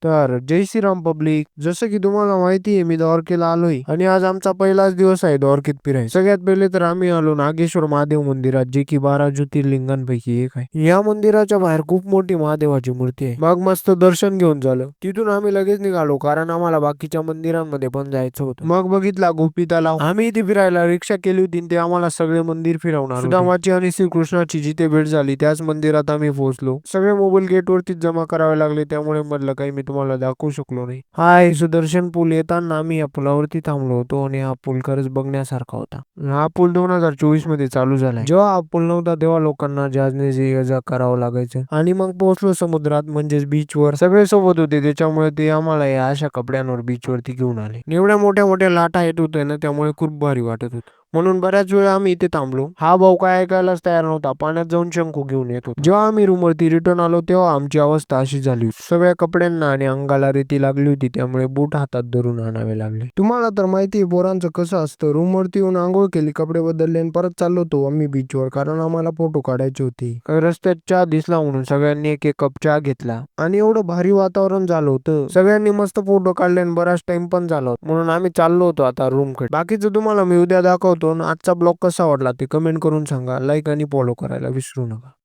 तर जय श्रीराम पब्लिक. जसं की तुम्हाला माहिती आहे मी द्वारकेला आलोय आणि आज आमचा पहिलाच दिवस आहे द्वारकेत फिरायचा. सगळ्यात पहिले तर आम्ही आलो नागेश्वर महादेव मंदिरात, जे की 12 ज्योतिर्लिंगांपैकी एक आहे. या मंदिराच्या बाहेर खूप मोठी महादेवाची मूर्ती आहे. मग मस्त दर्शन घेऊन झालं. तिथून आम्ही लगेच निघालो कारण आम्हाला बाकीच्या मंदिरांमध्ये पण जायचं होतं. मग बघितला गोपी तलाव. आम्ही इथे फिरायला रिक्षा केली होती आणि ते आम्हाला सगळे मंदिर फिरवणार होते. सुदामाची आणि श्रीकृष्णाची जिथे भेट झाली त्याच मंदिरात आम्ही पोहोचलो. सगळे मोबाईल गेट वरतीच जमा करावे लागले, त्यामुळे मधलं काही मी तुम्हाला दाखवू शकलो नाही. हाय सुदर्शन पूल येताना आम्ही या पुलावरती थांबलो होतो आणि हा पूल खरंच बघण्यासारखा होता. हा पूल 2024 मध्ये चालू झालाय. जेव्हा हा पूल नव्हता तेव्हा लोकांना जहाजने ये जा करावं लागायचं. आणि मग पोहोचलो समुद्रात म्हणजेच बीच वर. सगळे सोबत होते त्याच्यामुळे ते आम्हाला या अशा कपड्यांवर बीच वरती घेऊन आले. एवढ्या मोठ्या मोठ्या लाटा येत होत्या ना, त्यामुळे खूप भारी वाटत होत. म्हणून बऱ्याच वेळा आम्ही इथे थांबलो. हा भाऊ काय ऐकायलाच तयार नव्हता, पाण्यात जाऊन शंकू घेऊन येत होता. जेव्हा आम्ही रूम वरती रिटर्न आलो तेव्हा आमची अवस्था अशी झाली होती. सगळ्या कपड्यांना आणि अंगाला रेती लागली होती, त्यामुळे बूट हातात धरून आणावे लागले. तुम्हाला तर माहिती आहे पोरांचं कसं असतं. रूम वरती येऊन आंघोळ केली, कपडे बदलले आणि परत चाललो होतो आम्ही बीचवर, कारण आम्हाला फोटो काढायचे होते. रस्त्यात चहा दिसला म्हणून सगळ्यांनी एक एक कप चहा घेतला आणि एवढं भारी वातावरण झालं होतं. सगळ्यांनी मस्त फोटो काढले आणि बराच टाइम पण झाला होता. म्हणून आम्ही चाललो होतो आता रूम कडे. बाकीचं तुम्हाला मी उद्या दाखवतो. आजचा ब्लॉग कसा वाटला ते कमेंट करून सांगा. लाईक आणि फॉलो करायला विसरू नका.